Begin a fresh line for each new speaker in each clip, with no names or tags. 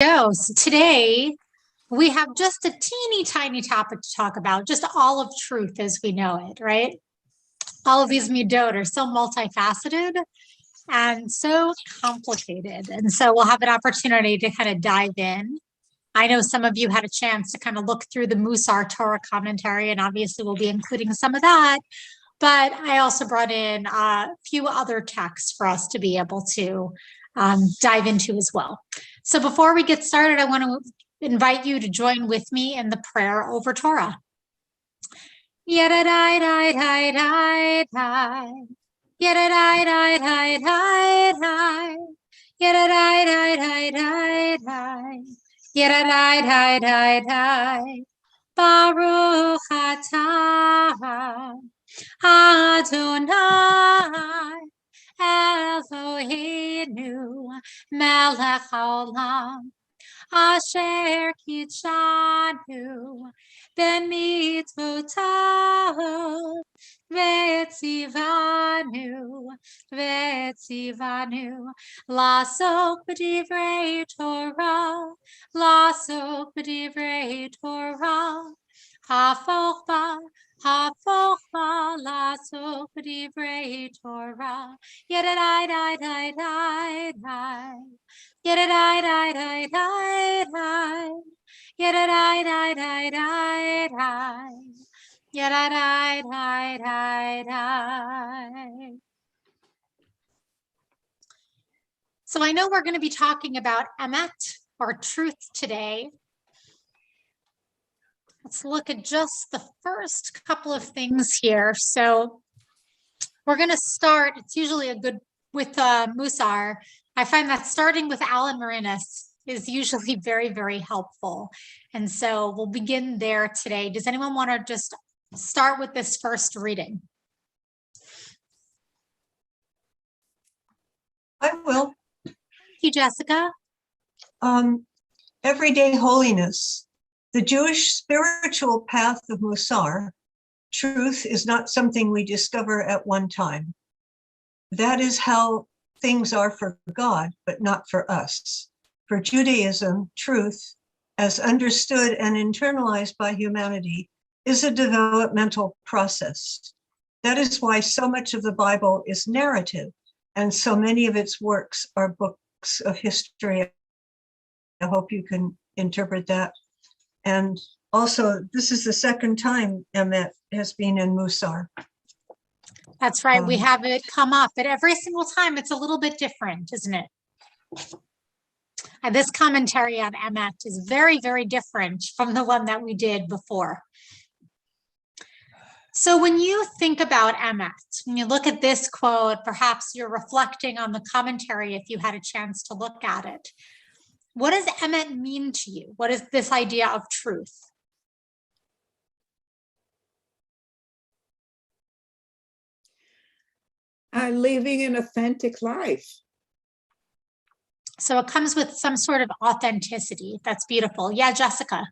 So today we have just a teeny tiny topic to talk about, just all of truth as we know it, right? All of these midot are so multifaceted and so complicated. And so we'll have an opportunity to kind of dive in. I know some of you had a chance to kind of look through the Musar Torah commentary, and obviously we'll be including some of that. But I also brought in a few other texts for us to be able to dive into as well. So before we get started, I want to invite you to join with me in the prayer over Torah. Baruch atah Adonai Eloheinu melech haolam asher kitshanu b'mitzvotav v'tzivanu la'asok b'divrei Torah Hafoch ba la'asok b'divrei Torah Yedidai So I know we're going to be talking about emet, or truth, today. Let's look at just the first couple of things here. So we're going to start, it's usually a good, with Musar, I find that starting with Alan Marinas is usually very, very helpful. And so we'll begin there today. Does anyone want to just start with this first reading?
I will.
Thank you, Jessica.
Everyday holiness. The Jewish spiritual path of Musar, truth, is not something we discover at one time. That is how things are for God, but not for us. For Judaism, truth, as understood and internalized by humanity, is a developmental process. That is why so much of the Bible is narrative, and so many of its works are books of history. I hope you can interpret that. And also, this is the second time emet has been in Musar.
That's right. We have it come up, but every single time it's a little bit different, isn't it? And this commentary on emet is very, very different from the one that we did before. So when you think about emet, when you look at this quote, perhaps you're reflecting on the commentary if you had a chance to look at it. What does emet mean to you? What is this idea of truth?
Living an authentic life.
So it comes with some sort of authenticity. That's beautiful. Yeah, Jessica.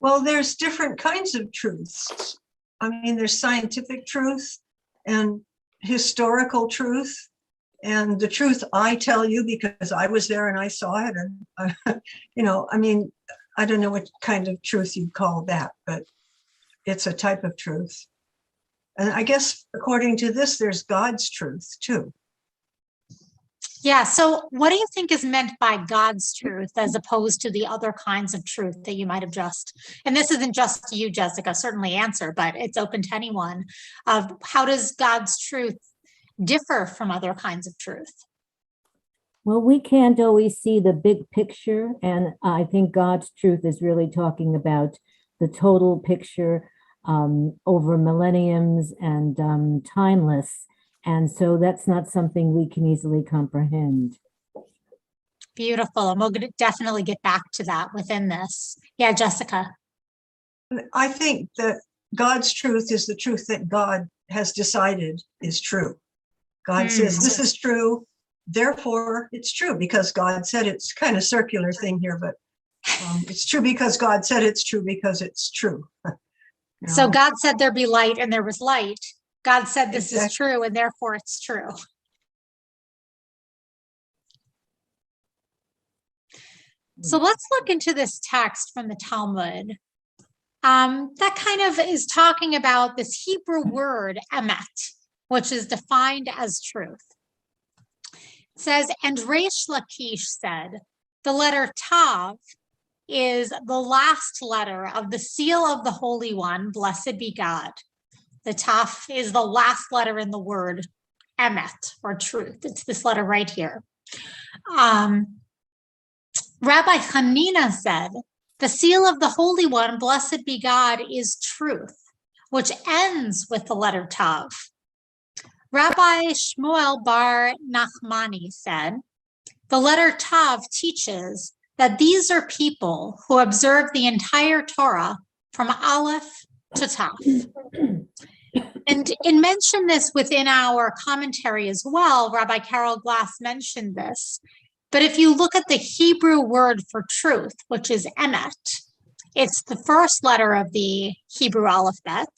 Well, there's different kinds of truths. I mean, there's scientific truth and historical truth, and the truth I tell you because I was there and I saw it. And, I mean, I don't know what kind of truth you'd call that, but it's a type of truth. And I guess according to this, there's God's truth too.
Yeah, so what do you think is meant by God's truth as opposed to the other kinds of truth that you might have just, and this isn't just you, Jessica, certainly answer, but it's open to anyone, of how does God's truth differ from other kinds of truth?
Well, we can't always see the big picture, and I think God's truth is really talking about the total picture over millenniums and timeless. And so that's not something we can easily comprehend.
Beautiful. And we'll definitely get back to that within this. Yeah, Jessica.
I think that God's truth is the truth that God has decided is true. God says, this is true, therefore it's true because God said it's kind of circular thing here, but it's true because God said it's true because it's true.
So God said there be light and there was light. God said this is true and therefore it's true. So let's look into this text from the Talmud. That kind of is talking about this Hebrew word emet, which is defined as truth. It says, and Reish Lakish said, the letter Tav is the last letter of the seal of the Holy One, blessed be God. The Tav is the last letter in the word emet, or truth. It's this letter right here. Rabbi Hanina said, the seal of the Holy One, blessed be God, is truth, which ends with the letter Tav. Rabbi Shmuel bar Nachmani said, the letter Tav teaches that these are people who observe the entire Torah from Aleph to Tav. And mentioned this within our commentary as well. Rabbi Carol Glass mentioned this. But if you look at the Hebrew word for truth, which is emet, it's the first letter of the Hebrew alphabet,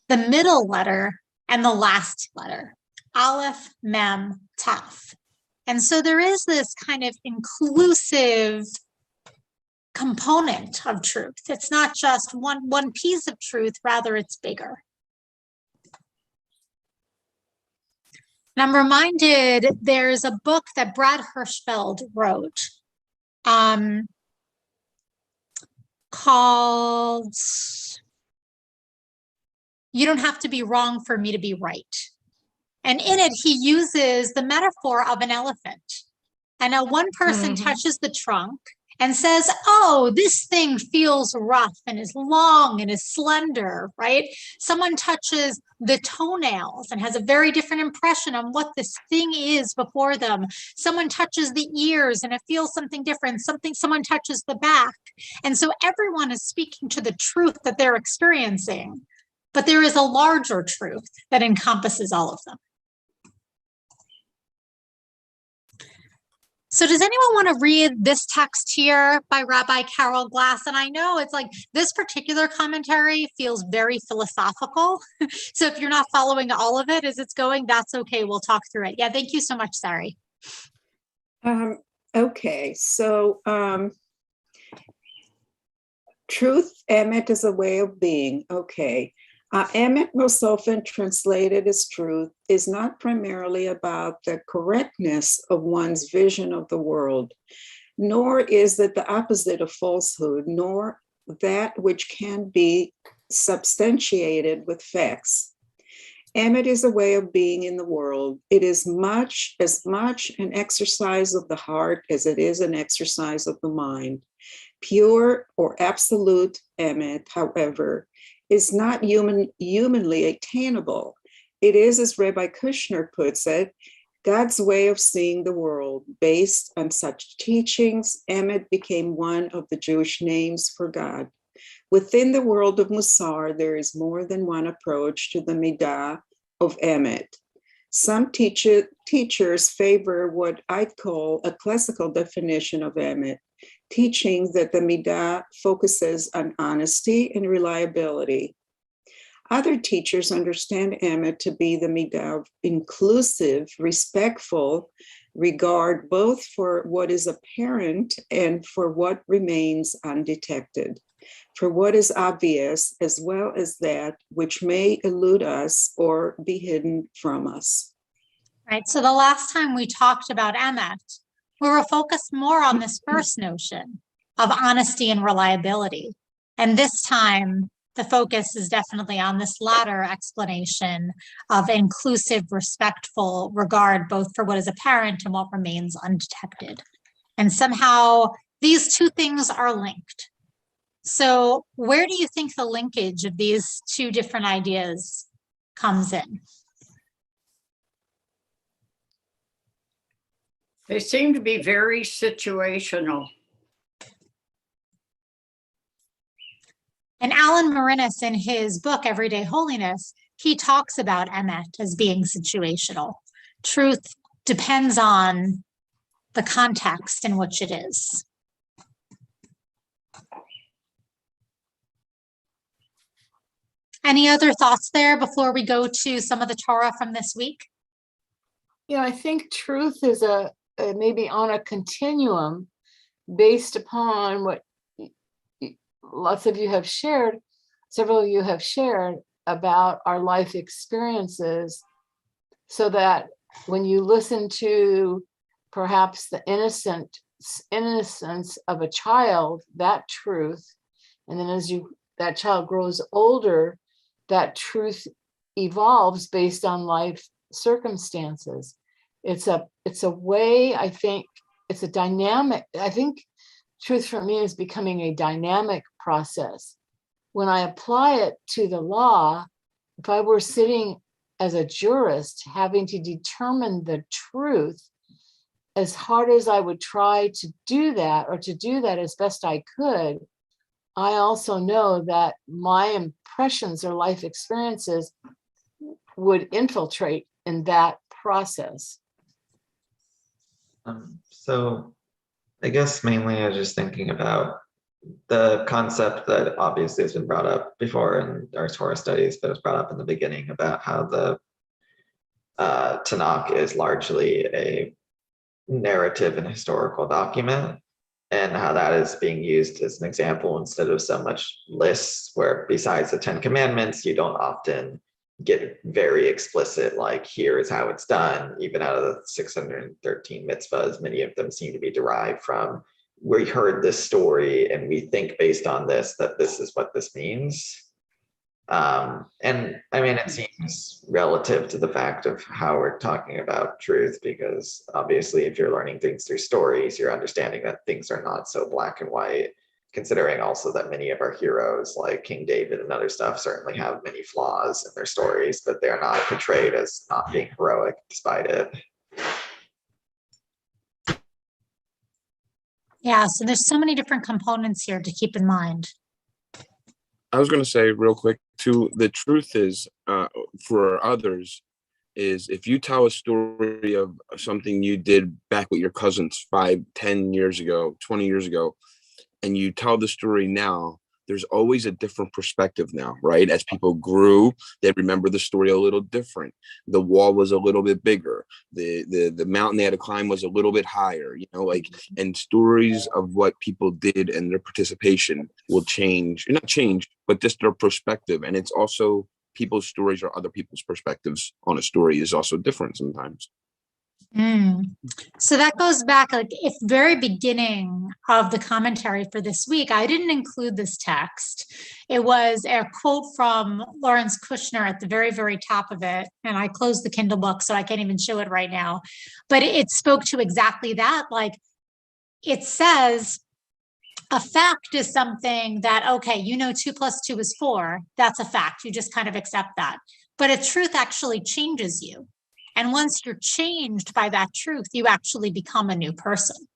the middle letter, and the last letter, Aleph, Mem, Taf. And so there is this kind of inclusive component of truth. It's not just one piece of truth, rather it's bigger. And I'm reminded there's a book that Brad Hirschfeld wrote called You Don't Have to Be Wrong for Me to Be Right. And in it, he uses the metaphor of an elephant. And now one person touches the trunk and says, oh, this thing feels rough and is long and is slender, right? Someone touches the toenails and has a very different impression on what this thing is before them. Someone touches the ears and it feels something different. Someone touches the back. And so everyone is speaking to the truth that they're experiencing, but there is a larger truth that encompasses all of them. So does anyone want to read this text here by Rabbi Carol Glass? And I know it's like this particular commentary feels very philosophical. So if you're not following all of it as it's going, that's okay. We'll talk through it. Yeah, thank you so much, Sari.
Okay, so truth, emet is a way of being. Okay. Emet, most often translated as truth, is not primarily about the correctness of one's vision of the world, nor is it the opposite of falsehood, nor that which can be substantiated with facts. Emet is a way of being in the world. It is as much an exercise of the heart as it is an exercise of the mind. Pure or absolute emet, however, is not humanly attainable. It is, as Rabbi Kushner puts it, God's way of seeing the world. Based on such teachings, emet became one of the Jewish names for God. Within the world of Musar, there is more than one approach to the midah of emet. Some teachers favor what I'd call a classical definition of emet, teaching that the midah focuses on honesty and reliability. Other teachers understand emet to be the midah of inclusive, respectful regard, both for what is apparent and for what remains undetected, for what is obvious as well as that which may elude us or be hidden from us.
Right, so the last time we talked about emet, we were focused more on this first notion of honesty and reliability. And this time, the focus is definitely on this latter explanation of inclusive, respectful regard, both for what is apparent and what remains undetected. And somehow these two things are linked. So where do you think the linkage of these two different ideas comes in?
They seem to be very situational.
And Alan Marinas, in his book, Everyday Holiness, he talks about emet as being situational. Truth depends on the context in which it is. Any other thoughts there before we go to some of the Torah from this week?
Yeah, I think truth is maybe on a continuum, based upon what lots of you have shared, several of you have shared about our life experiences, so that when you listen to perhaps the innocence of a child, that truth, and then as that child grows older, that truth evolves based on life circumstances. It's a way, I think, it's a dynamic, I think truth for me is becoming a dynamic process. When I apply it to the law, if I were sitting as a jurist having to determine the truth, as hard as I would try to do that, or to do that as best I could, I also know that my impressions or life experiences would infiltrate in that process.
So I guess mainly I was just thinking about the concept that obviously has been brought up before in our Torah studies, but it was brought up in the beginning about how the Tanakh is largely a narrative and historical document, and how that is being used as an example instead of so much lists, where besides the 10 Commandments, you don't often get very explicit, like here is how it's done. Even out of the 613 mitzvahs, many of them seem to be derived from, we heard this story and we think based on this that this is what this means. And I mean, it seems relative to the fact of how we're talking about truth, because obviously if you're learning things through stories, you're understanding that things are not so black and white, considering also that many of our heroes like King David and other stuff certainly have many flaws in their stories, but they're not portrayed as not being heroic despite it.
Yeah, so there's so many different components here to keep in mind.
I was going to say real quick too, the truth is for others is if you tell a story of something you did back with your cousins 5, 10 years ago, 20 years ago, and you tell the story now, there's always a different perspective now, right? As people grew, they remember the story a little different. The wall was a little bit bigger. The mountain they had to climb was a little bit higher, you know, like, and stories of what people did and their participation will change, not change, but just their perspective. And it's also people's stories or other people's perspectives on a story is also different sometimes.
So that goes back, like, if very beginning of the commentary for this week, I didn't include this text. It was a quote from Lawrence Kushner at the very, very top of it. And I closed the Kindle book, so I can't even show it right now. But it spoke to exactly that. Like, it says, a fact is something that, okay, 2 + 2 is 4. That's a fact. You just kind of accept that. But a truth actually changes you. And once you're changed by that truth, you actually become a new person.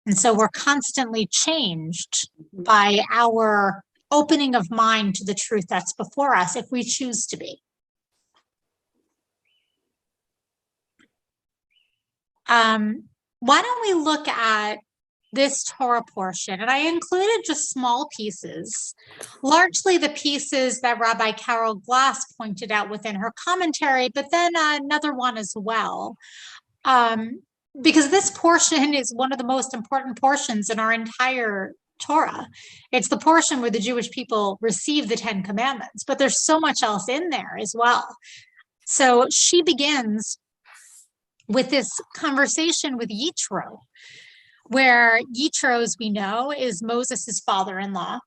And so we're constantly changed by our opening of mind to the truth that's before us, if we choose to be. Why don't we look at this Torah portion? And I included just small pieces, largely the pieces that Rabbi Carol Glass pointed out within her commentary, but then another one as well. Because this portion is one of the most important portions in our entire Torah. It's the portion where the Jewish people receive the 10 Commandments, but there's so much else in there as well. So she begins with this conversation with Yitro, where Yitro, as we know, is Moses' father-in-law.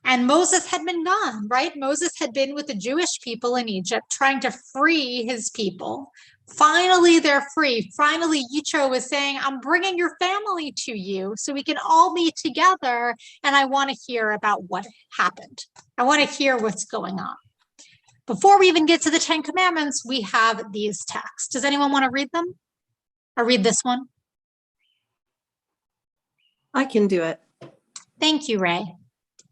And Moses had been gone, right? Moses had been with the Jewish people in Egypt trying to free his people. Finally, they're free. Finally, Yitro was saying, I'm bringing your family to you so we can all be together. And I want to hear about what happened. I want to hear what's going on. Before we even get to the 10 Commandments, we have these texts. Does anyone want to read them? Or read this one?
I can do it.
Thank you, Ray.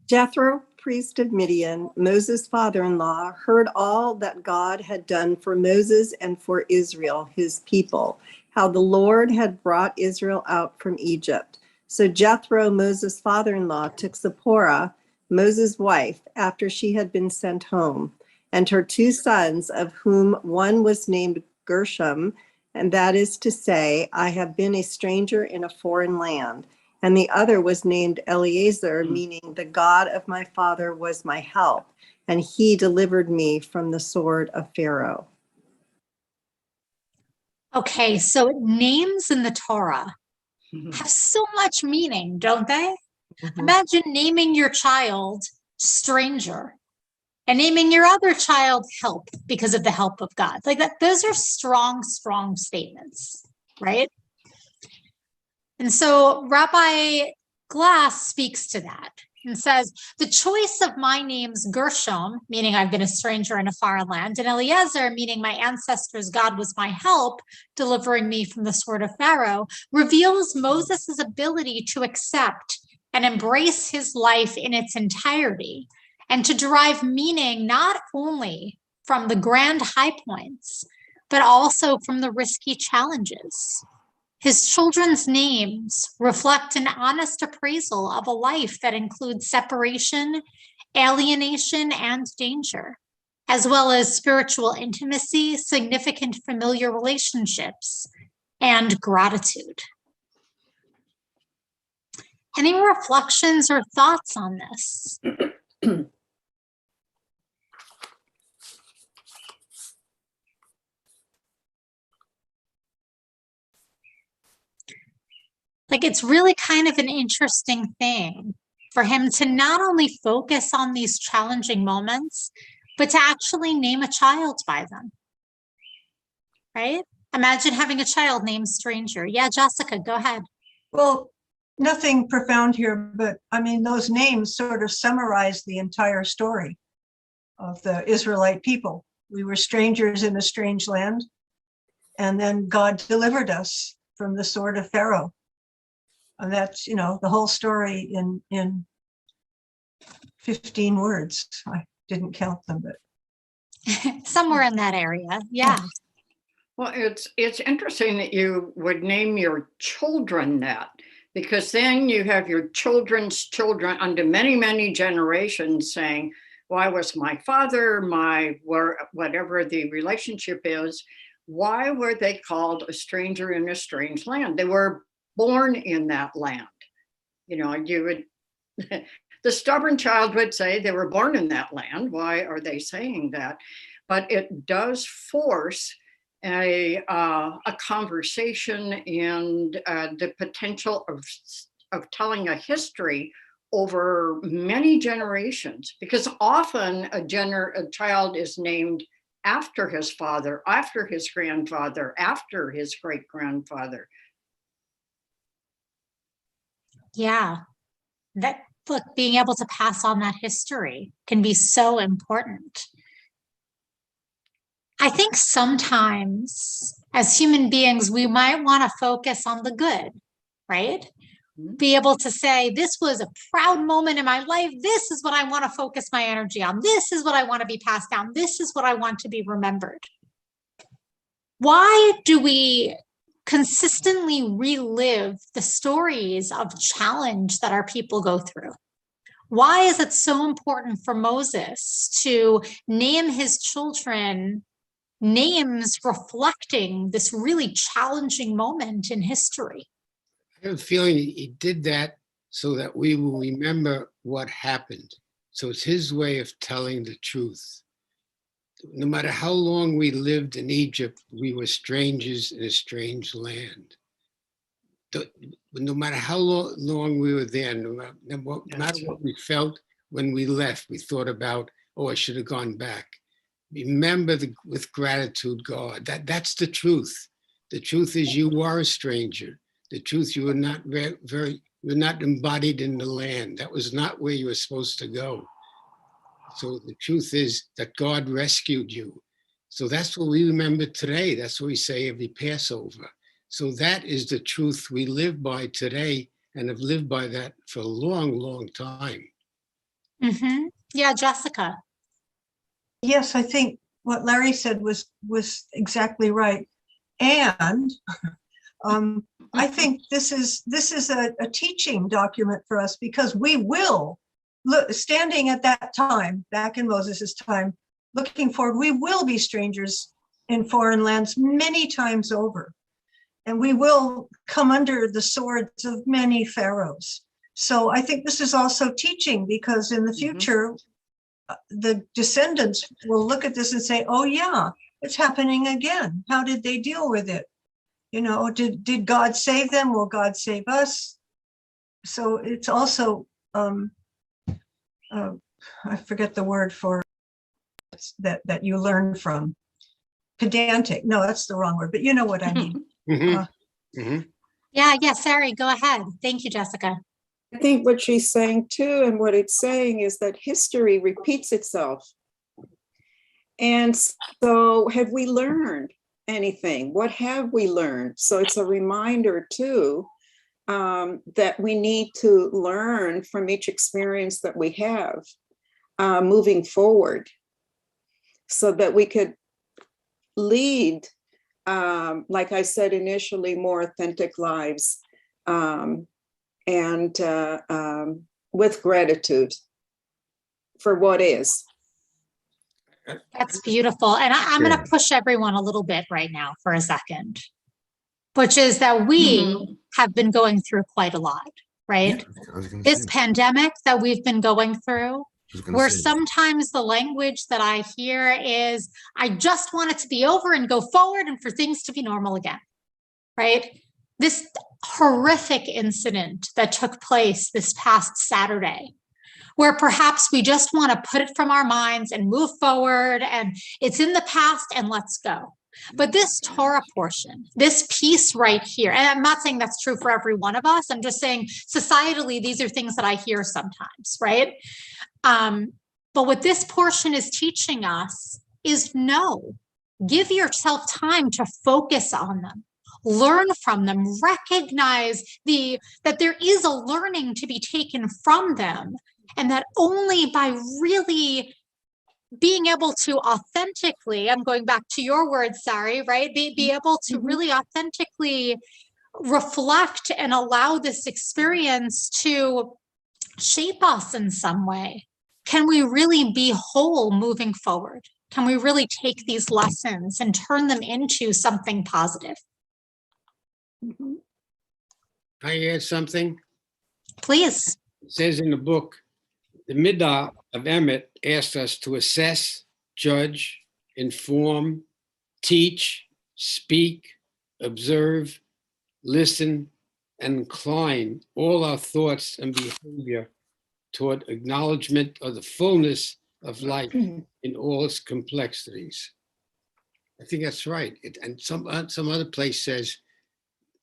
Jethro, priest of Midian, Moses' father-in-law, heard all that God had done for Moses and for Israel, his people, how the Lord had brought Israel out from Egypt. So Jethro, Moses' father-in-law, took Zipporah, Moses' wife, after she had been sent home, and her 2 sons, of whom one was named Gershom and that is to say, I have been a stranger in a foreign land. And the other was named Eliezer, meaning the God of my father was my help, and he delivered me from the sword of Pharaoh.
Okay, so names in the Torah have so much meaning, don't they? Imagine naming your child stranger and naming your other child help because of the help of God. Like that, those are strong, strong statements, right? And so Rabbi Glass speaks to that and says, the choice of my names Gershom, meaning I've been a stranger in a foreign land, and Eliezer, meaning my ancestors' God was my help, delivering me from the sword of Pharaoh, reveals Moses' ability to accept and embrace his life in its entirety, and to derive meaning not only from the grand high points, but also from the risky challenges. His children's names reflect an honest appraisal of a life that includes separation, alienation, and danger, as well as spiritual intimacy, significant familiar relationships, and gratitude. Any reflections or thoughts on this? Like, it's really kind of an interesting thing for him to not only focus on these challenging moments, but to actually name a child by them, right? Imagine having a child named Stranger. Yeah, Jessica, go ahead.
Well, nothing profound here, but I mean, those names sort of summarize the entire story of the Israelite people. We were strangers in a strange land, and then God delivered us from the sword of Pharaoh. And that's, you know, the whole story in 15 words. I didn't count them, but
somewhere in that area. Yeah.
Well, it's interesting that you would name your children that, because then you have your children's children under many, many generations saying, why was my father, whatever the relationship is, why were they called a stranger in a strange land? They were born in that land. You know, you would, the stubborn child would say they were born in that land. Why are they saying that? But it does force a conversation and the potential of telling a history over many generations, because often a child is named after his father, after his grandfather, after his great-grandfather.
Yeah. That, look, being able to pass on that history can be so important. I think sometimes as human beings, we might want to focus on the good, right? Be able to say, this was a proud moment in my life. This is what I want to focus my energy on. This is what I want to be passed down. This is what I want to be remembered. Why do we consistently relive the stories of challenge that our people go through? Why is it so important for Moses to name his children names reflecting this really challenging moment in history?
I have a feeling he did that so that we will remember what happened. So it's his way of telling the truth. No matter how long we lived in Egypt, we were strangers in a strange land. No matter how long we were there, no matter what we felt when we left, we thought about, oh, I should have gone back. Remember with gratitude, God. That's the truth. The truth is you are a stranger. The truth, you were not you're not embodied in the land. That was not where you were supposed to go. So the truth is that God rescued you. So that's what we remember today. That's what we say every Passover. So that is the truth we live by today, and have lived by that for a long, long time.
Mm-hmm. Yeah, Jessica.
yes, I think what Larry said was exactly right. And I think this is a teaching document for us, because we will look, standing at that time, back in Moses's time, looking forward, we will be strangers in foreign lands many times over. And we will come under the swords of many pharaohs. So I think this is also teaching, because in the future, the descendants will look at this and say, oh yeah, it's happening again. How did they deal with it? You know, did God save them? Will God save us? So it's also, I forget the word for that you learn from. Pedantic. No, that's the wrong word, but you know what I mean.
Yeah, Sari, go ahead. Thank you, Jessica.
I think what she's saying too, and what it's saying is that history repeats itself. And so have we learned anything? What have we learned? So it's a reminder too, that we need to learn from each experience that we have moving forward, so that we could lead, like I said initially, more authentic lives, and with gratitude for what is.
That's beautiful. And I'm going to push everyone a little bit right now for a second, which is that we have been going through quite a lot, right? This pandemic that we've been going through, where sometimes the language that I hear is, I just want it to be over and go forward and for things to be normal again, right? This horrific incident that took place this past Saturday, where perhaps we just want to put it from our minds and move forward, and it's in the past and let's go. But this Torah portion, this piece right here, and I'm not saying that's true for every one of us, I'm just saying societally, these are things that I hear sometimes, right? But what this portion is teaching us is no, give yourself time to focus on them, learn from them, recognize that there is a learning to be taken from them, and that only by really being able to authentically, I'm going back to your words, Sari, right? Be able to really authentically reflect and allow this experience to shape us in some way. Can we really be whole moving forward? Can we really take these lessons and turn them into something positive?
Can I add something?
Please.
It says in the book, the Midah of Emet asks us to assess, judge, inform, teach, speak, observe, listen, and incline all our thoughts and behavior toward acknowledgement of the fullness of life in all its complexities. I think that's right. And some other place says,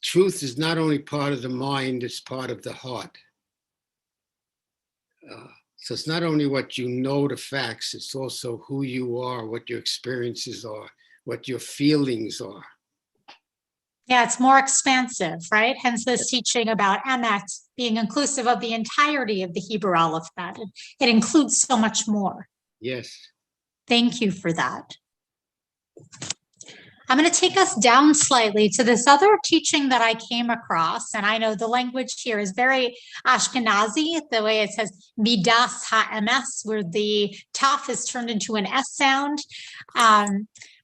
truth is not only part of the mind, it's part of the heart. So it's not only what you know, the facts, it's also who you are, what your experiences are, what your feelings are.
Yeah, it's more expansive, right? Hence this teaching about Emet being inclusive of the entirety of the Hebrew alphabet. It includes so much more.
Yes.
Thank you for that. I'm going to take us down slightly to this other teaching that I came across. And I know the language here is very Ashkenazi, the way it says midas ha'emes, where the taf is turned into an S sound.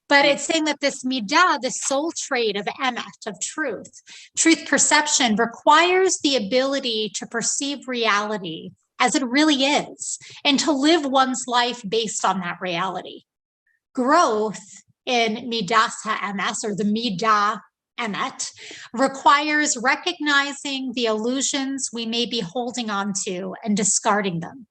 But it's saying that this midah, the soul trait of emet, of truth perception, requires the ability to perceive reality as it really is, and to live one's life based on that reality. Growth in midas ha'emes, or the midah emet, requires recognizing the illusions we may be holding on to and discarding them.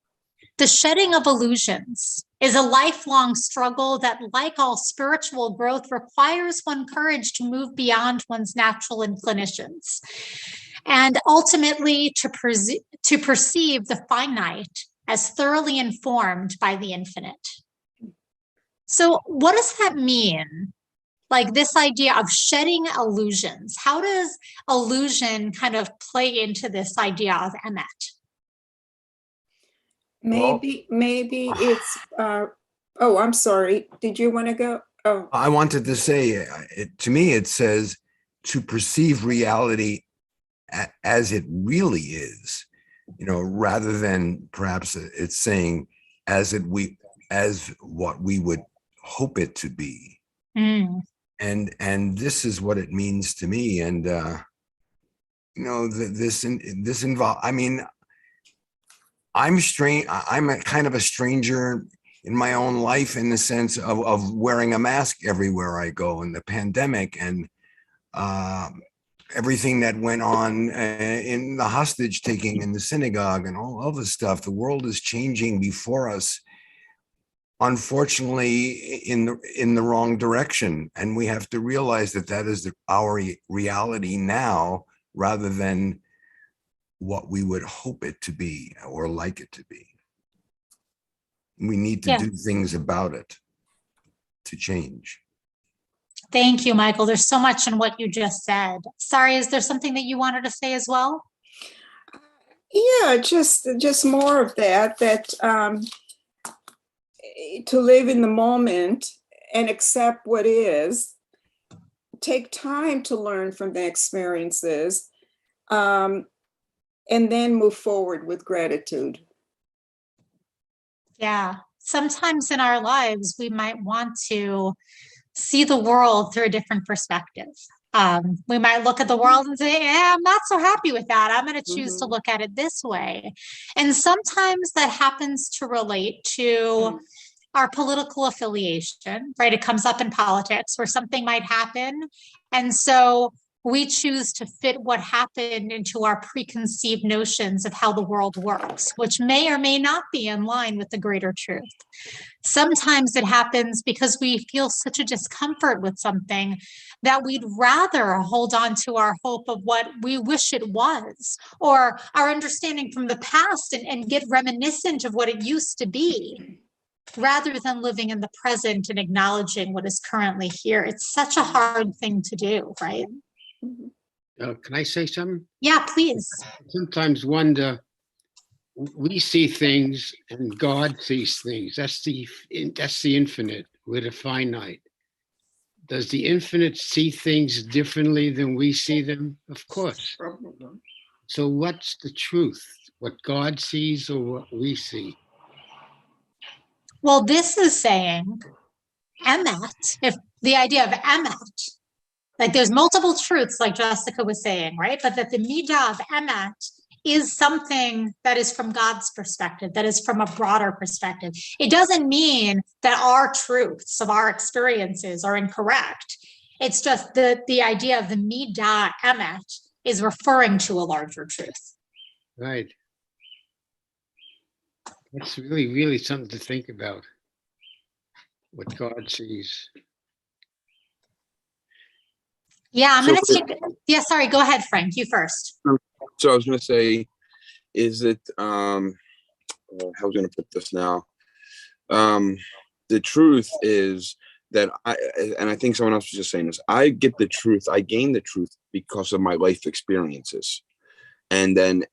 The shedding of illusions is a lifelong struggle that, like all spiritual growth, requires one courage to move beyond one's natural inclinations and ultimately to perceive the finite as thoroughly informed by the infinite. So what does that mean? Like this idea of shedding illusions, how does illusion kind of play into this idea of emet?
Maybe it's, oh, I'm sorry. Did you want to go? Oh,
I wanted to say, to me, it says to perceive reality as it really is, rather than perhaps it's saying as what we would hope it to be.
Mm.
And this is what it means to me. And this involve, I mean, I'm a kind of a stranger in my own life, in the sense of wearing a mask everywhere I go, in the pandemic, and everything that went on in the hostage taking in the synagogue and all of this stuff. The world is changing before us, unfortunately, in the wrong direction, and we have to realize that is our reality now, rather than what we would hope it to be or like it to be. We need to do things about it to change.
Thank you, Michael. There's so much in what you just said. Sorry, is there something that you wanted to say as well?
Yeah, just more of that to live in the moment and accept what is, take time to learn from the experiences, and then move forward with gratitude.
Yeah. Sometimes in our lives, we might want to see the world through a different perspective. We might look at the world and say, I'm not so happy with that. I'm going to choose to look at it this way. And sometimes that happens to relate to our political affiliation, right? It comes up in politics where something might happen. And so we choose to fit what happened into our preconceived notions of how the world works, which may or may not be in line with the greater truth. Sometimes it happens because we feel such a discomfort with something that we'd rather hold on to our hope of what we wish it was, or our understanding from the past, and get reminiscent of what it used to be, rather than living in the present and acknowledging what is currently here. It's such a hard thing to do, right?
Can I say something?
Yeah, please.
Sometimes wonder, we see things and God sees things. That's the infinite. We're the finite. Does the infinite see things differently than we see them? Of course. So what's the truth? What God sees or what we see?
Well, this is saying emet, if the idea of emet, like there's multiple truths, like Jessica was saying, right? But that the midah of emet is something that is from God's perspective, that is from a broader perspective. It doesn't mean that our truths of our experiences are incorrect. It's just the idea of the midah emet is referring to a larger truth.
Right. That's really, really something to think about. What God sees.
Yeah, I'm going to take, yeah, sorry, go ahead, Frank, you first.
So I was going to say, is it, how was I going to put this now? The truth is that I think someone else was just saying this, I get the truth, I gain the truth because of my life experiences. And then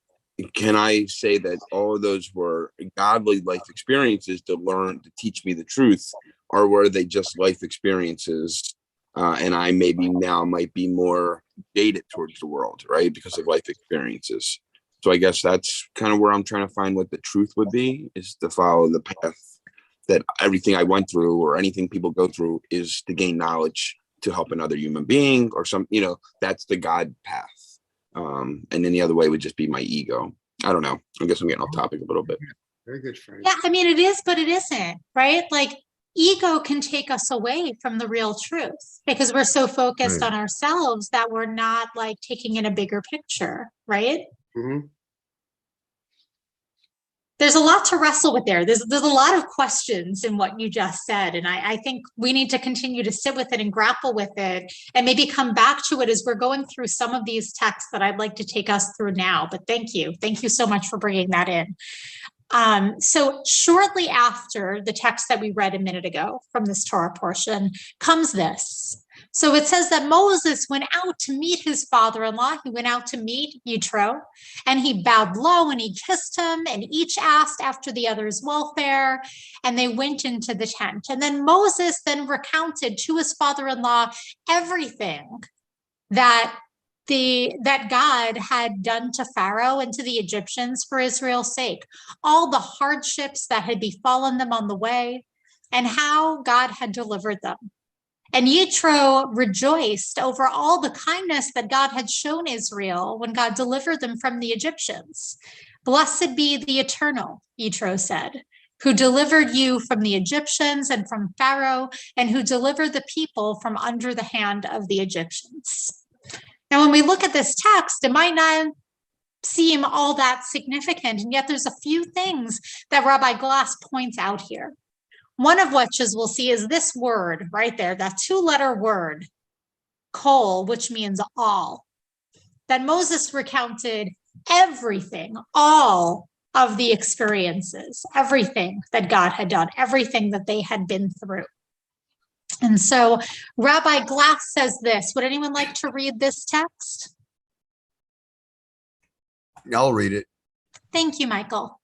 can I say that all of those were godly life experiences to teach me the truth, or were they just life experiences? And I maybe now might be more jaded towards the world, right? Because of life experiences. So I guess that's kind of where I'm trying to find what the truth would be, is to follow the path that everything I went through or anything people go through is to gain knowledge to help another human being or some, that's the God path. And then the other way would just be my ego. I don't know. I guess I'm getting off topic a little bit.
Very good, Frank.
Yeah, I mean, it is, but it isn't, right? Like ego can take us away from the real truth because we're so focused on ourselves that we're not like taking in a bigger picture, right?
Mm-hmm.
There's a lot to wrestle with there. There's a lot of questions in what you just said. And I think we need to continue to sit with it and grapple with it and maybe come back to it as we're going through some of these texts that I'd like to take us through now. But thank you. Thank you so much for bringing that in. So shortly after the text that we read a minute ago from this Torah portion comes this. So it says that Moses went out to meet his father-in-law. He went out to meet Yitro, and he bowed low and he kissed him, and each asked after the other's welfare, and they went into the tent. And then Moses then recounted to his father-in-law everything that God had done to Pharaoh and to the Egyptians for Israel's sake, all the hardships that had befallen them on the way, and how God had delivered them. And Yitro rejoiced over all the kindness that God had shown Israel when God delivered them from the Egyptians. Blessed be the Eternal, Yitro said, who delivered you from the Egyptians and from Pharaoh, and who delivered the people from under the hand of the Egyptians. Now, when we look at this text, it might not seem all that significant, and yet there's a few things that Rabbi Glass points out here. One of which, as we'll see, is this word right there, that two-letter word, kol, which means all. That Moses recounted everything, all of the experiences, everything that God had done, everything that they had been through. And so Rabbi Glass says this. Would anyone like to read this text?
I'll read it.
Thank you, Michael.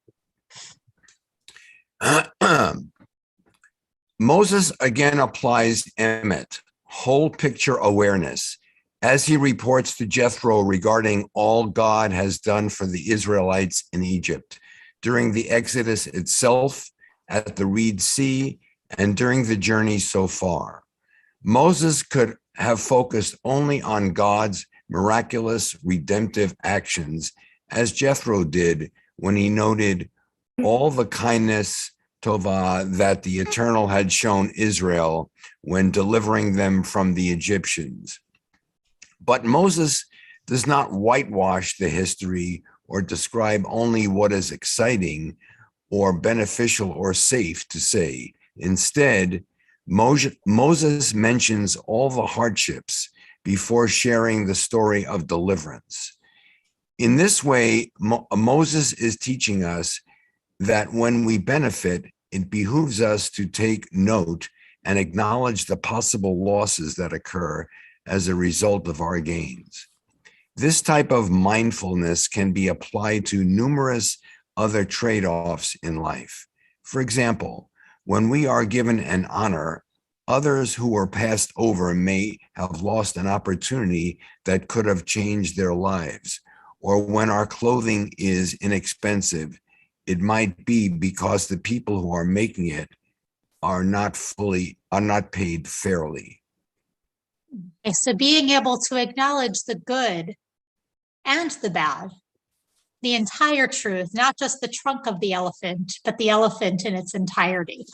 Moses again applies emet, whole picture awareness, as he reports to Jethro regarding all God has done for the Israelites in Egypt, during the Exodus itself, at the Reed Sea, and during the journey so far. Moses could have focused only on God's miraculous redemptive actions, as Jethro did when he noted all the kindness Tova that the Eternal had shown Israel when delivering them from the Egyptians. But Moses does not whitewash the history or describe only what is exciting or beneficial or safe to say. Instead, Moses mentions all the hardships before sharing the story of deliverance. In this way, Moses is teaching us that when we benefit, it behooves us to take note and acknowledge the possible losses that occur as a result of our gains. This type of mindfulness can be applied to numerous other trade-offs in life. For example, when we are given an honor, others who were passed over may have lost an opportunity that could have changed their lives. Or when our clothing is inexpensive, it might be because the people who are making it are not paid fairly.
Okay, so being able to acknowledge the good and the bad, the entire truth, not just the trunk of the elephant, but the elephant in its entirety.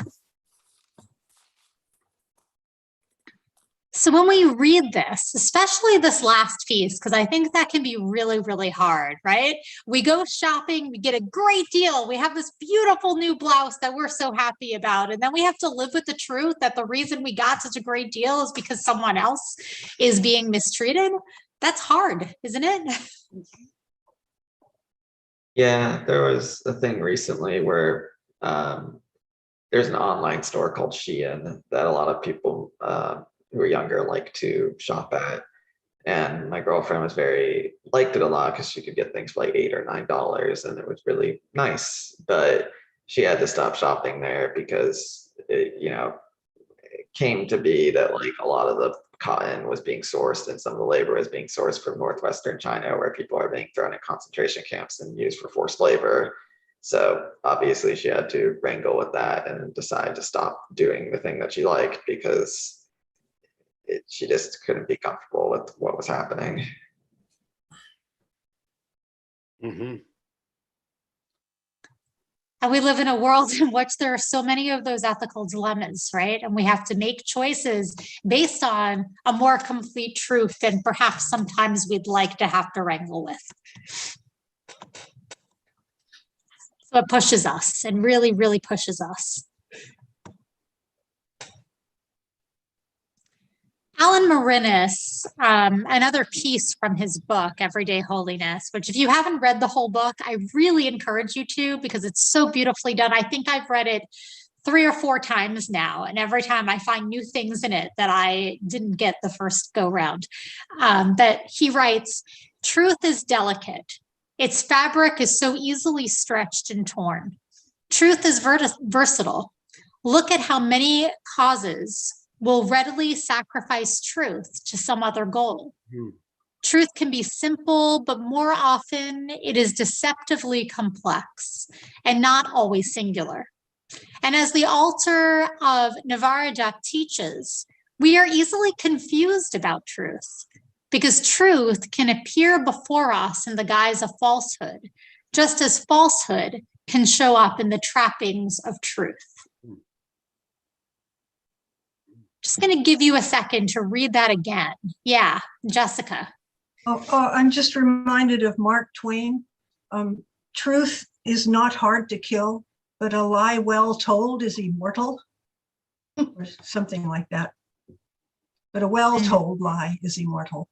So when we read this, especially this last piece, because I think that can be really, really hard, right? We go shopping, we get a great deal. We have this beautiful new blouse that we're so happy about. And then we have to live with the truth that the reason we got such a great deal is because someone else is being mistreated. That's hard, isn't it?
Yeah, there was a thing recently where there's an online store called Shein that a lot of people who are younger like to shop at. And my girlfriend liked it a lot because she could get things for like $8 or $9 and it was really nice. But she had to stop shopping there because it came to be that like a lot of the cotton was being sourced and some of the labor is being sourced from northwestern China, where people are being thrown in concentration camps and used for forced labor. So obviously she had to wrangle with that and decide to stop doing the thing that she liked because she just couldn't be comfortable with what was happening.
Mm-hmm.
And we live in a world in which there are so many of those ethical dilemmas, right? And we have to make choices based on a more complete truth than perhaps sometimes we'd like to have to wrangle with. So it pushes us and really, really pushes us. Alan Marinis, another piece from his book, Everyday Holiness, which if you haven't read the whole book, I really encourage you to because it's so beautifully done. I think I've read it 3 or 4 times now, and every time I find new things in it that I didn't get the first go round. That he writes, truth is delicate. Its fabric is so easily stretched and torn. Truth is versatile. Look at how many causes will readily sacrifice truth to some other goal. Truth can be simple, but more often it is deceptively complex and not always singular. And as the altar of Navarijak teaches, We are easily confused about truth because truth can appear before us in the guise of falsehood, just as falsehood can show up in the trappings of truth. Just going to give you a second to read that again. Yeah, Jessica.
I'm just reminded of Mark Twain. Truth is not hard to kill, but a lie well told is immortal, or something like that. But a well-told lie is immortal.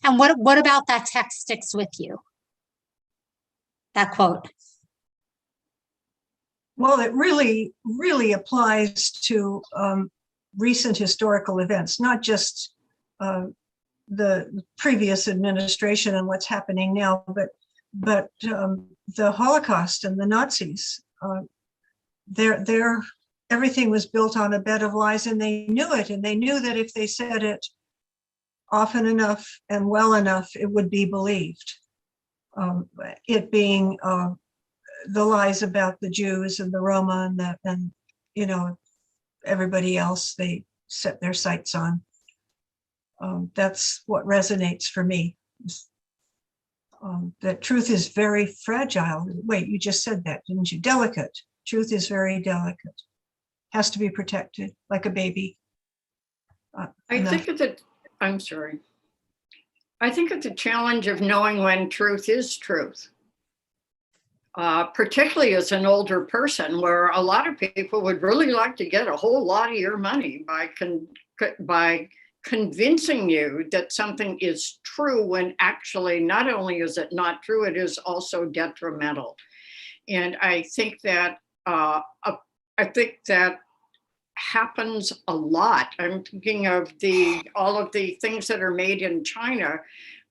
And what about that text sticks with you? That quote.
Well, it really, really applies to recent historical events, not just the previous administration and what's happening now, but the Holocaust and the Nazis. Everything was built on a bed of lies, and they knew it, and they knew that if they said it often enough and well enough, it would be believed. It being the lies about the Jews and the Roma and everybody else they set their sights on. That's what resonates for me. That truth is very fragile. Wait, you just said that, didn't you? Delicate. Truth is very delicate. Has to be protected like a baby.
I'm sorry. I think it's a challenge of knowing when truth is truth. Particularly as an older person, where a lot of people would really like to get a whole lot of your money by convincing you that something is true when actually not only is it not true, it is also detrimental. And I think that happens a lot. I'm thinking of all of the things that are made in China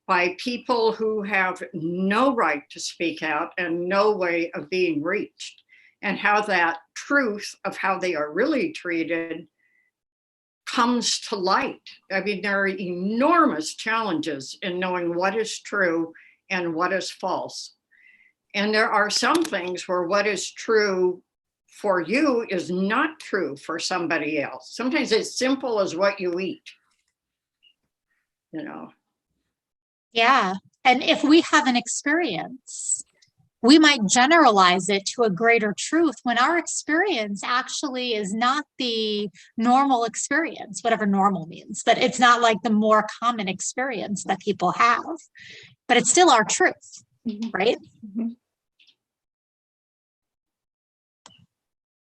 by people who have no right to speak out and no way of being reached, and how that truth of how they are really treated comes to light. I mean, there are enormous challenges in knowing what is true and what is false. And there are some things where what is true for you is not true for somebody else. Sometimes it's simple as what you eat,
Yeah. And if we have an experience, we might generalize it to a greater truth when our experience actually is not the normal experience, whatever normal means, but it's not like the more common experience that people have, but it's still our truth, right?
Mm-hmm.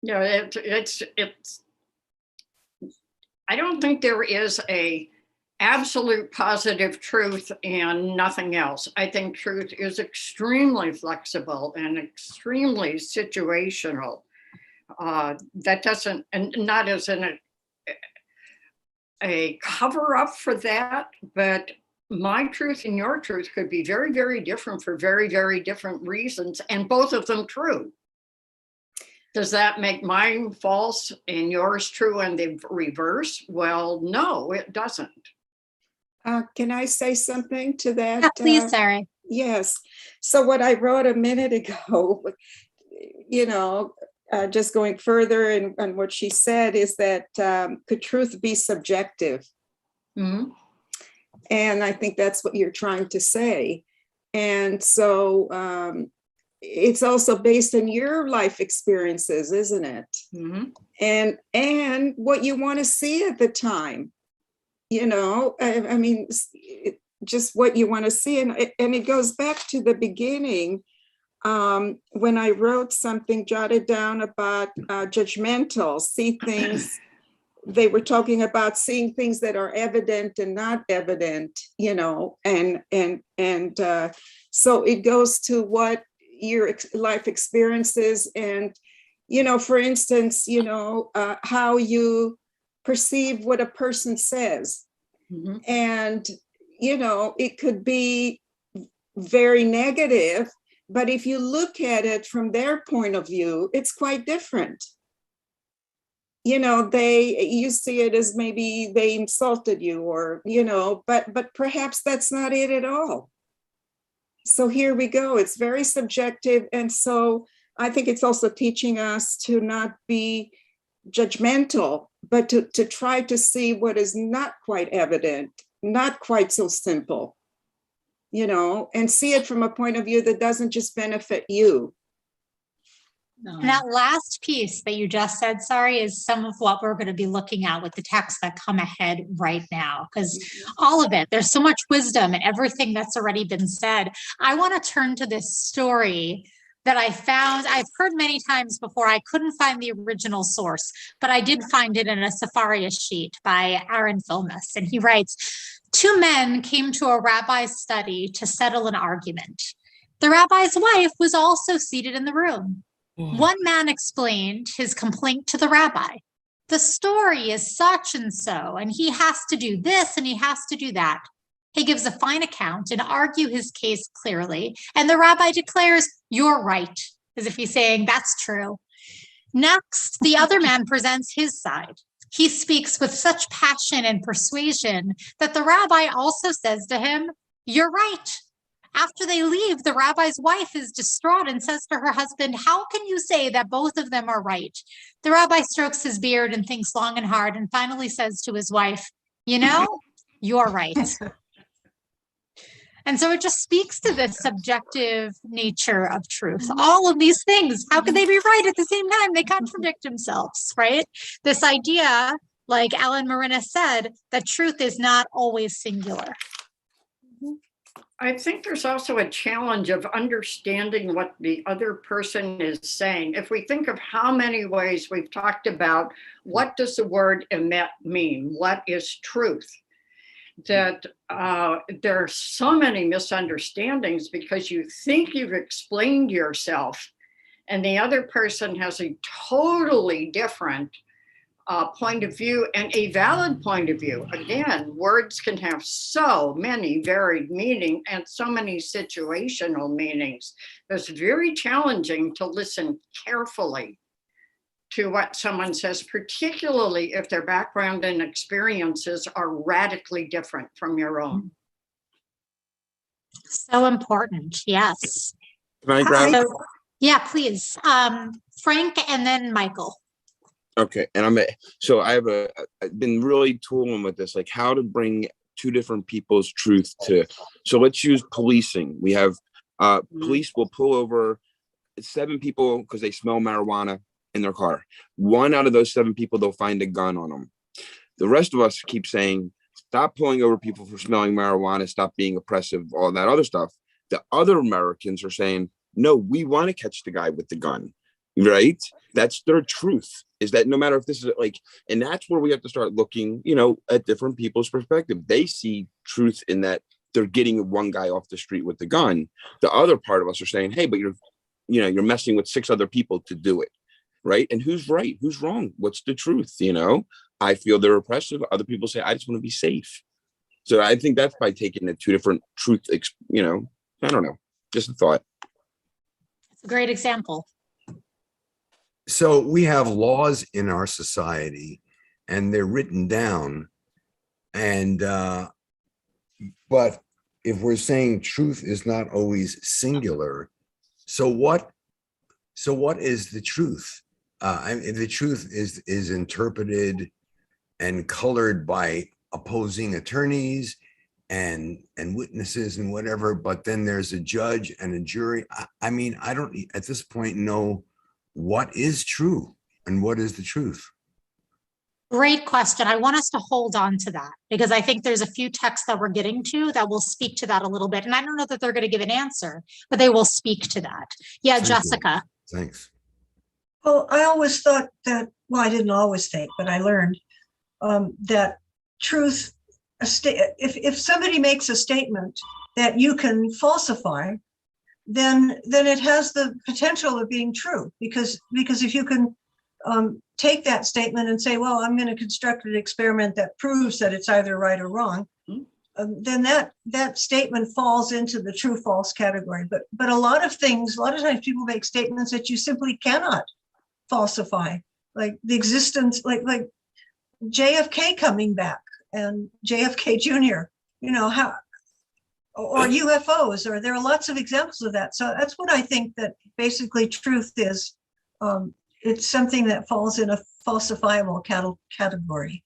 Yeah, it's. I don't think there is a absolute positive truth and nothing else. I think truth is extremely flexible and extremely situational. That doesn't, and not as a cover up for that, but my truth and your truth could be very, very different for very, very different reasons, and both of them true. Does that make mine false and yours true and the reverse? Well, no, it doesn't.
Can I say something to that?
Yeah, please, Sarah.
Yes. So what I wrote a minute ago, just going further on what she said, is that could truth be subjective?
Mm-hmm.
And I think that's what you're trying to say. And so it's also based on your life experiences, isn't it?
Mm-hmm.
And what you want to see at the time. I mean, just what you want to see. And it goes back to the beginning when I wrote something jotted down about judgmental, see things. They were talking about seeing things that are evident and not evident, and so it goes to what your life experiences and, for instance, how you perceive what a person says.
Mm-hmm.
And, it could be very negative, but if you look at it from their point of view, it's quite different. You see it as maybe they insulted you or, but perhaps that's not it at all. So here we go. It's very subjective. And so I think it's also teaching us to not be judgmental, but to try to see what is not quite evident, not quite so simple, you know, and see it from a point of view that doesn't just benefit you.
And that last piece that you just said, sorry, is some of what we're going to be looking at with the texts that come ahead right now, because all of it, there's so much wisdom in everything that's already been said. I want to turn to this story that I found. I've heard many times before. I couldn't find the original source, but I did find it in a Sefaria sheet by Aaron Filmus. And he writes, 2 men came to a rabbi's study to settle an argument. The rabbi's wife was also seated in the room. One man explained his complaint to the rabbi. The story is such and so, and he has to do this and he has to do that. He gives a fine account and argue his case clearly, and the rabbi declares, "You're right," as if he's saying, "That's true." Next, the other man presents his side. He speaks with such passion and persuasion that the rabbi also says to him, "You're right." After they leave, the rabbi's wife is distraught and says to her husband, "How can you say that both of them are right?" The rabbi strokes his beard and thinks long and hard and finally says to his wife, "You know, you're right." And so it just speaks to this subjective nature of truth. All of these things, how could they be right at the same time? They contradict themselves, right? This idea, like Alan Marina said, that truth is not always singular.
I think there's also a challenge of understanding what the other person is saying. If we think of how many ways we've talked about what does the word emet mean? What is truth? That there are so many misunderstandings because you think you've explained yourself and the other person has a totally different point of view, and a valid point of view. Again, words can have so many varied meaning and so many situational meanings. It's very challenging to listen carefully to what someone says, particularly if their background and experiences are radically different from your own.
So important, yes.
Can I grab?
So, yeah, please. Frank and then Michael.
Okay, and I've been really tooling with this, like how to bring 2 different people's truth to. So let's use policing. We have police will pull over 7 people because they smell marijuana in their car. 1 out of those 7 people, they'll find a gun on them. The rest of us keep saying, stop pulling over people for smelling marijuana, stop being oppressive, all that other stuff. The other Americans are saying, no, we want to catch the guy with the gun, right? That's their truth, is that no matter if this is like, and that's where we have to start looking, you know, at different people's perspective. They see truth in that they're getting one guy off the street with the gun. The other part of us are saying, hey, but you're messing with 6 other people to do it. Right. And who's right? Who's wrong? What's the truth? You know, I feel they're oppressive. Other people say, I just want to be safe. So I think that's by taking the 2 different truth, you know, I don't know, just a thought.
It's a great example.
So we have laws in our society and they're written down. And, but if we're saying truth is not always singular, so what is the truth? The truth is interpreted and colored by opposing attorneys and witnesses and whatever, but then there's a judge and a jury. I mean, I don't at this point know what is true and what is the truth.
Great question. I want us to hold on to that because I think there's a few texts that we're getting to that will speak to that a little bit. And I don't know that they're going to give an answer, but they will speak to that. Yeah,
Thank
Jessica.
you. Thanks.
Well, I always thought that, well, I didn't always think, but I learned that truth, if somebody makes a statement that you can falsify, then it has the potential of being true, because if you can take that statement and say, well, I'm going to construct an experiment that proves that it's either right or wrong, then that statement falls into the true false category. But a lot of times people make statements that you simply cannot falsify, like the existence, like JFK coming back and JFK Jr., you know, how, or UFOs, or there are lots of examples of that. So that's what I think that basically truth is. it's something that falls in a falsifiable category.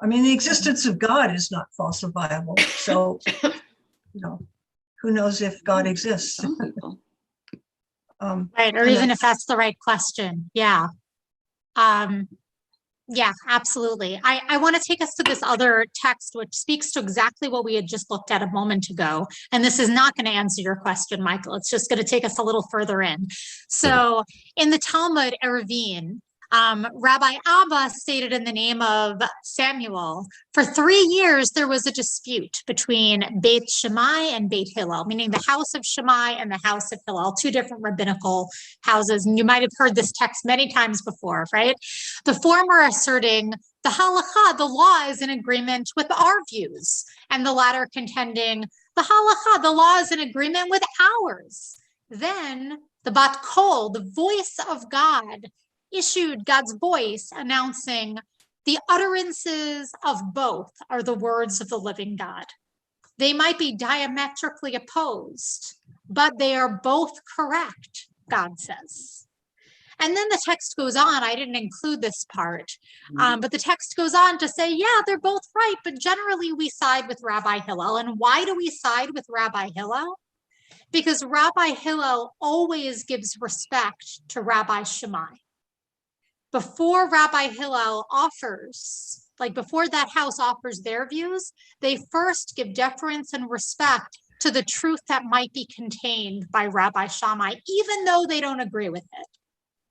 I mean, the existence of God is not falsifiable. So, who knows if God exists?
Some people.
Right, or even if that's the right question. Yeah. Yeah, absolutely. I want to take us to this other text, which speaks to exactly what we had just looked at a moment ago. And this is not going to answer your question, Michael. It's just going to take us a little further in. So in the Talmud, Eruvin, Rabbi Abba stated in the name of Samuel, for 3 years, there was a dispute between Beit Shammai and Beit Hillel, meaning the house of Shammai and the house of Hillel, two different rabbinical houses. And you might have heard this text many times before, right? The former asserting the halakha, the law, is in agreement with our views, and the latter contending the halakha, the law, is in agreement with ours. Then the bat kol, the voice of God, issued God's voice announcing the utterances of both are the words of the living God. They might be diametrically opposed, but they are both correct, God says. And then the text goes on. I didn't include this part, but the text goes on to say, yeah, they're both right, but generally we side with Rabbi Hillel. And why do we side with Rabbi Hillel? Because Rabbi Hillel always gives respect to Rabbi Shammai. Before Rabbi Hillel offers, before that house offers their views, they first give deference and respect to the truth that might be contained by Rabbi Shammai, even though they don't agree with it.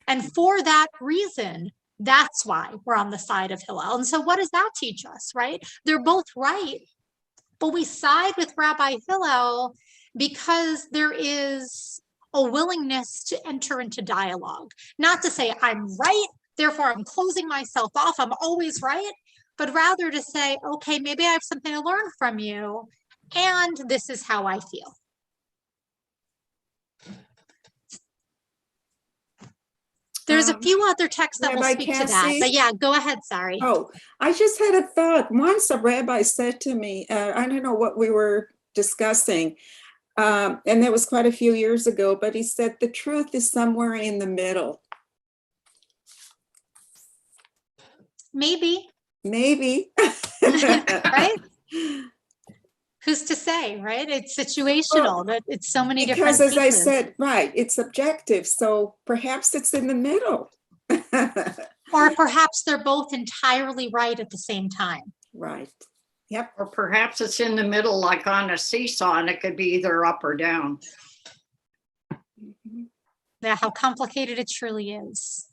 And for that reason, that's why we're on the side of Hillel. And so what does that teach us, right? They're both right, but we side with Rabbi Hillel because there is a willingness to enter into dialogue. Not to say I'm right, therefore I'm closing myself off, I'm always right, but rather to say, okay, maybe I have something to learn from you, and this is how I feel. There's a few other texts that will speak to that, but yeah, go ahead, sorry.
Oh, I just had a thought. Once a rabbi said to me, I don't know what we were discussing, and that was quite a few years ago, but he said the truth is somewhere in the middle.
Maybe.
Right?
Who's to say, right? It's situational. That it's so many
because
different
as
pieces.
I said, right, it's subjective. So perhaps it's in the middle.
Or perhaps they're both entirely right at the same time.
Right. Yep.
Or perhaps it's in the middle, like on a seesaw, and it could be either up or down.
Yeah, how complicated it truly is.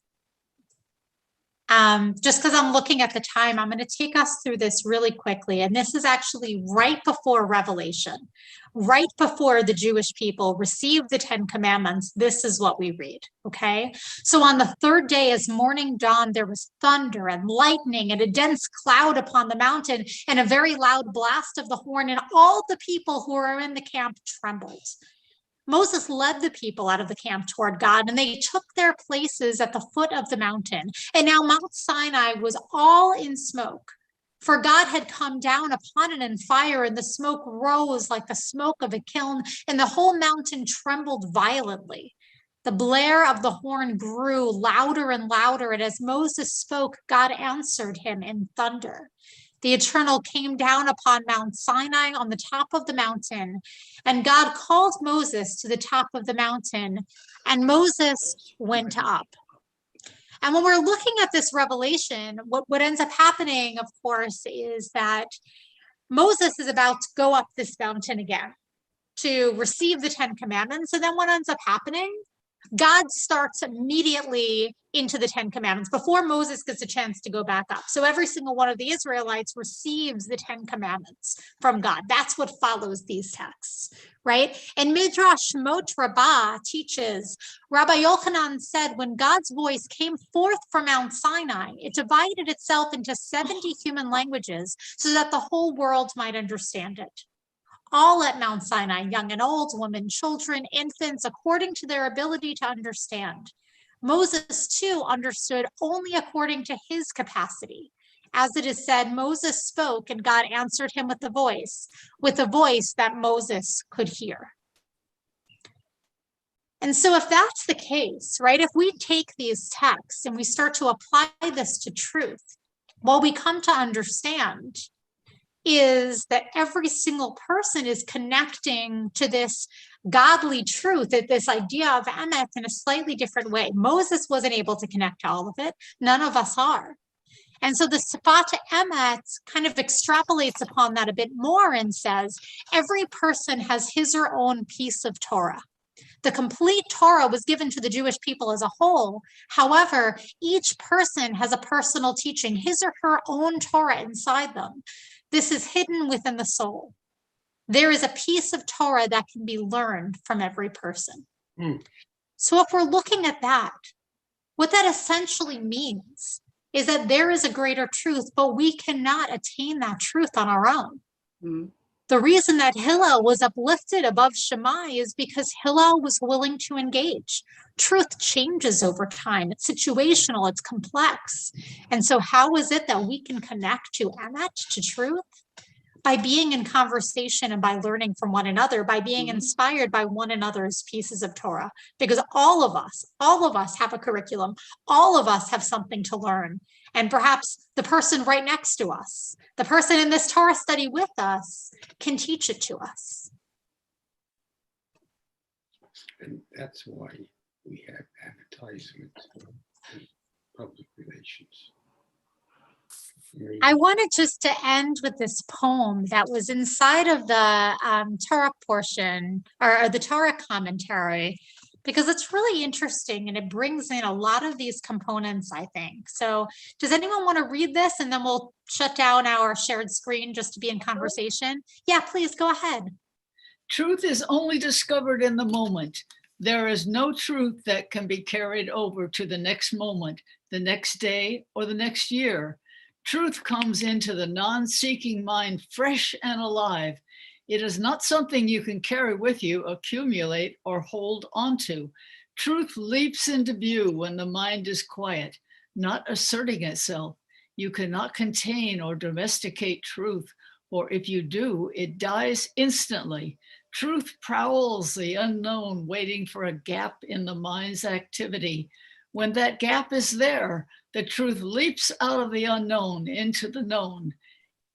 Just because I'm looking at the time, I'm going to take us through this really quickly. And this is actually right before Revelation, right before the Jewish people received the 10 Commandments. This is what we read, okay? So on the third day, as morning dawned, there was thunder and lightning and a dense cloud upon the mountain and a very loud blast of the horn, and all the people who were in the camp trembled. Moses led the people out of the camp toward God, and they took their places at the foot of the mountain. And now Mount Sinai was all in smoke, for God had come down upon it in fire, and the smoke rose like the smoke of a kiln, and the whole mountain trembled violently. The blare of the horn grew louder and louder, and as Moses spoke, God answered him in thunder. The Eternal came down upon Mount Sinai on the top of the mountain, and God called Moses to the top of the mountain, and Moses went up. And when we're looking at this revelation, what ends up happening, of course, is that Moses is about to go up this mountain again to receive the 10 Commandments. And then what ends up happening? God starts immediately into the 10 Commandments before Moses gets a chance to go back up. So every single one of the Israelites receives the 10 Commandments from God. That's what follows these texts, right? And Midrash Shmot Rabbah teaches, Rabbi Yochanan said, when God's voice came forth from Mount Sinai, it divided itself into 70 human languages so that the whole world might understand it. All at Mount Sinai, young and old, women, children, infants, according to their ability to understand. Moses, too, understood only according to his capacity. As it is said, Moses spoke and God answered him with a voice that Moses could hear. And And so if that's the case, right, if we take these texts and we start to apply this to truth, what we come to understand is that every single person is connecting to this godly truth, that this idea of emet in a slightly different way. Moses wasn't able to connect to all of it. None of us are. And so the Sifat Emet kind of extrapolates upon that a bit more and says, every person has his or own piece of Torah. The complete Torah was given to the Jewish people as a whole. However, each person has a personal teaching, his or her own Torah inside them. This is hidden within the soul. There is a piece of Torah that can be learned from every person. So if we're looking at that, what that essentially means is that there is a greater truth, but we cannot attain that truth on our own. The reason that Hillel was uplifted above Shammai is because Hillel was willing to engage. Truth changes over time. It's situational, it's complex. And so how is it that we can connect to emet, to truth? By being in conversation and by learning from one another, by being inspired by one another's pieces of Torah. Because all of us have a curriculum. All of us have something to learn. And perhaps the person right next to us, the person in this Torah study with us, can teach it to us.
And that's why we have advertisements and public relations.
I wanted just to end with this poem that was inside of the Torah portion, or the Torah commentary, because it's really interesting and it brings in a lot of these components, I think. So does anyone want to read this, and then we'll shut down our shared screen just to be in conversation? Yeah, please go ahead.
Truth is only discovered in the moment. There is no truth that can be carried over to the next moment, the next day, or the next year. Truth comes into the non-seeking mind fresh and alive. It is not something you can carry with you, accumulate, or hold onto. Truth leaps into view when the mind is quiet, not asserting itself. You cannot contain or domesticate truth, or if you do, it dies instantly. Truth prowls the unknown, waiting for a gap in the mind's activity. When that gap is there, the truth leaps out of the unknown into the known.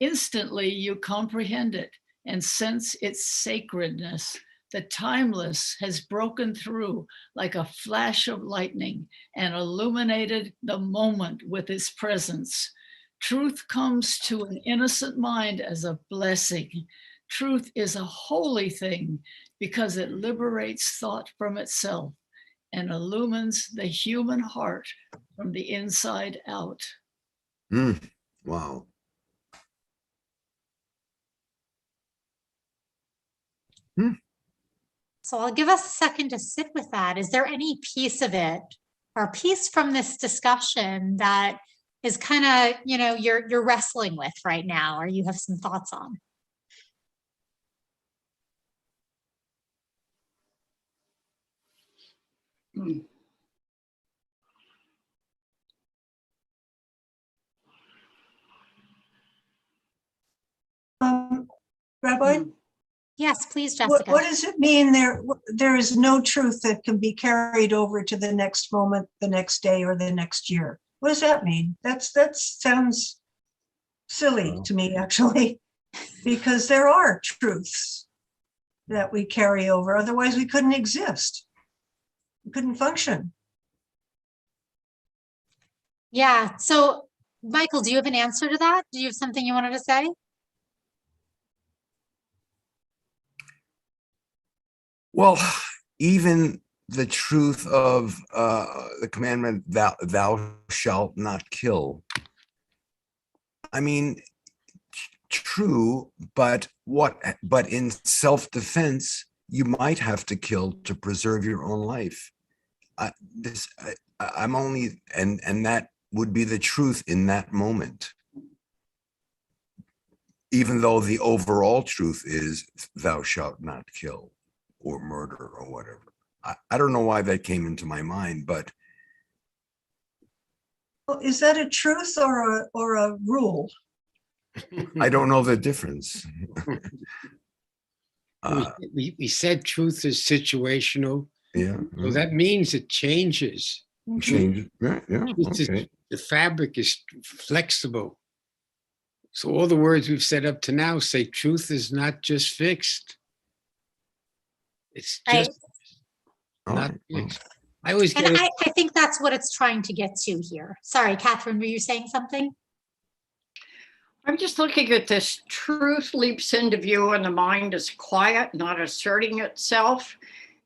Instantly, you comprehend it and sense its sacredness. The timeless has broken through like a flash of lightning and illuminated the moment with its presence. Truth comes to an innocent mind as a blessing. Truth is a holy thing because it liberates thought from itself and illumines the human heart from the inside out.
Wow.
So I'll give us a second to sit with that. Is there any piece of it or piece from this discussion that is kind of, you're wrestling with right now, or you have some thoughts on?
Rabbi?
Yes, please, Jessica.
What does it mean there is no truth that can be carried over to the next moment, the next day, or the next year? What does that mean? That sounds silly to me, actually, because there are truths that we carry over. Otherwise, we couldn't exist. We couldn't function.
Yeah. So, Michael, do you have an answer to that? Do you have something you wanted to say?
Well, even the truth of the commandment, thou shalt not kill. I mean, true, but in self-defense, you might have to kill to preserve your own life. I'm only, and that would be the truth in that moment. Even though the overall truth is thou shalt not kill or murder or whatever. I don't know why that came into my mind, but.
Well, is that a truth or a rule?
I don't know the difference.
We said truth is situational.
Yeah.
So that means it changes.
Change. Right. Yeah. Okay.
The fabric is flexible. So all the words we've said up to now say truth is not just fixed. It's
Right.
just not
Oh,
fixed. I always
And
get it.
I think that's what it's trying to get to here. Sorry, Catherine, were you saying something?
I'm just looking at this. Truth leaps into view and the mind is quiet, not asserting itself.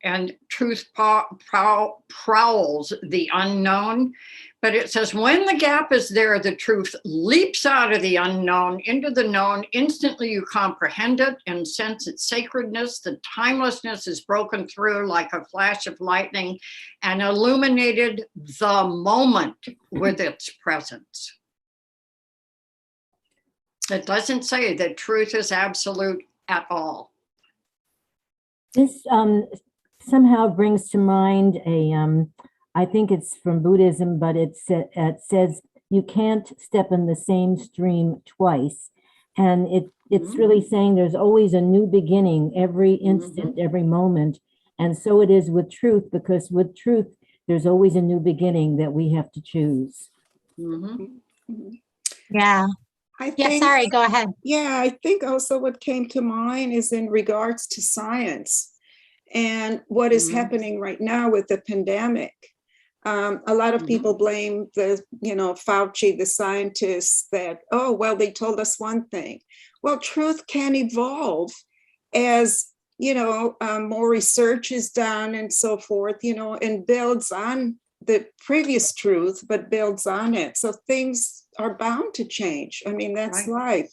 And truth prowls the unknown. But it says, when the gap is there, the truth leaps out of the unknown into the known. Instantly you comprehend it and sense its sacredness. The timelessness is broken through like a flash of lightning and illuminated the moment with its presence. It doesn't say that truth is absolute at all.
This somehow brings to mind I think it's from Buddhism, but it says you can't step in the same stream twice. And it's really saying there's always a new beginning every instant, every moment. And so it is with truth, because with truth, there's always a new beginning that we have to choose.
Yeah. Sorry, go ahead.
Yeah, I think also what came to mind is in regards to science and what is happening right now with the pandemic. A lot of people blame the, Fauci, the scientists, that, oh, well, they told us one thing. Well, truth can evolve as, more research is done and so forth, and builds on the previous truth, but builds on it. So things are bound to change. I mean, that's life,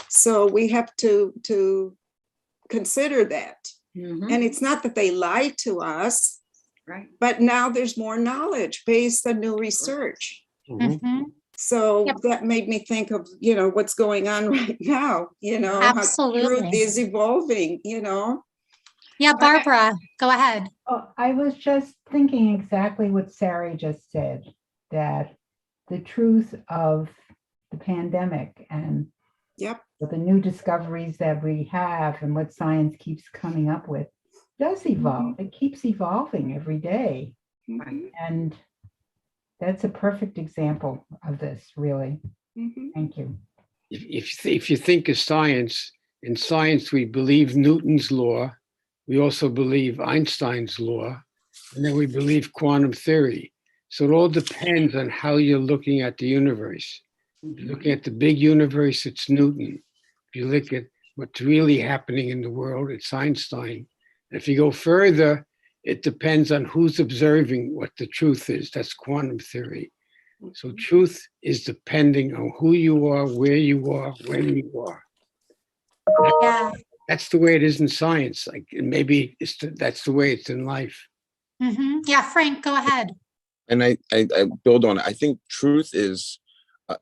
So we have to consider that. And it's not that they lied to us, but now there's more knowledge based on new research. So that made me think of, what's going on right now,
Absolutely.
how truth is evolving,
Yeah, Barbara, go ahead.
Oh, I was just thinking exactly what Sari just said, that the truth of the pandemic and the new discoveries that we have and what science keeps coming up with does evolve. It keeps evolving every day. And that's a perfect example of this, really. Thank you.
If you think of science, in science, we believe Newton's law. We also believe Einstein's law, and then we believe quantum theory. So it all depends on how you're looking at the universe. If you're looking at the big universe, it's Newton. If you look at what's really happening in the world, it's Einstein. If you go further, it depends on who's observing what the truth is. That's quantum theory. So truth is depending on who you are, where you are, when you are. That's the way it is in science. Like maybe that's the way it's in life.
Yeah, Frank, go ahead.
And I build on it. I think truth is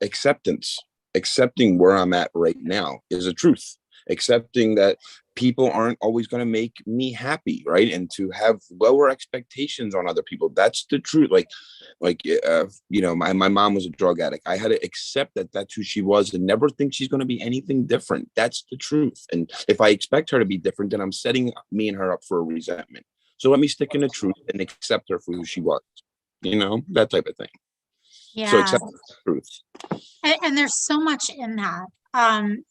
acceptance. Accepting where I'm at right now is a truth. Accepting that people aren't always going to make me happy, right? And to have lower expectations on other people. That's the truth. My mom was a drug addict. I had to accept that that's who she was and never think she's going to be anything different. That's the truth. And if I expect her to be different, then I'm setting me and her up for a resentment. So let me stick in the truth and accept her for who she was, that type of thing.
Yeah.
So accept the truth.
And there's so much in that. I'm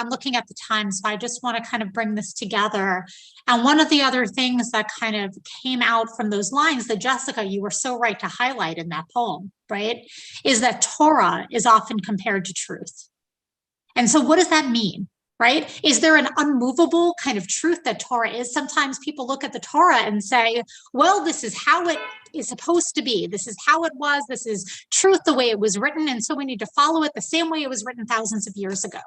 looking at the time, so I just want to kind of bring this together. And one of the other things that kind of came out from those lines that Jessica, you were so right to highlight in that poem, right, is that Torah is often compared to truth. And so what does that mean, right? Is there an unmovable kind of truth that Torah is? Sometimes people look at the Torah and say, well, this is how it is supposed to be. This is how it was. This is truth the way it was written. And so we need to follow it the same way it was written thousands of years ago.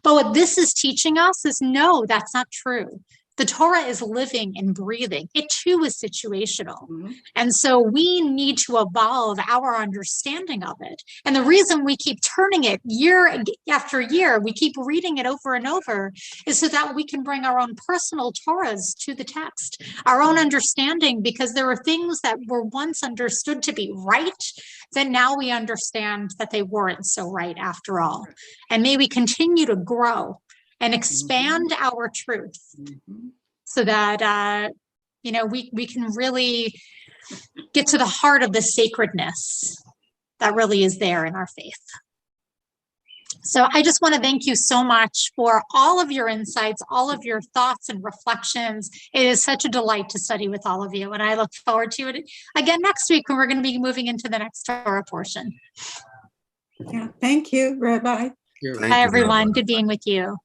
But what this is teaching us is, no, that's not true. The Torah is living and breathing. It too is situational. And so we need to evolve our understanding of it. And the reason we keep turning it year after year, we keep reading it over and over, is so that we can bring our own personal Torahs to the text, our own understanding, because there are things that were once understood to be right that now we understand that they weren't so right after all. And may we continue to grow and expand our truth so that You know, we can really get to the heart of the sacredness that really is there in our faith. So I just want to thank you so much for all of your insights, all of your thoughts and reflections. It is such a delight to study with all of you. And I look forward to it again next week when we're going to be moving into the next Torah portion.
Yeah, thank you, Rabbi.
You're-
Bye, everyone. Good being with you.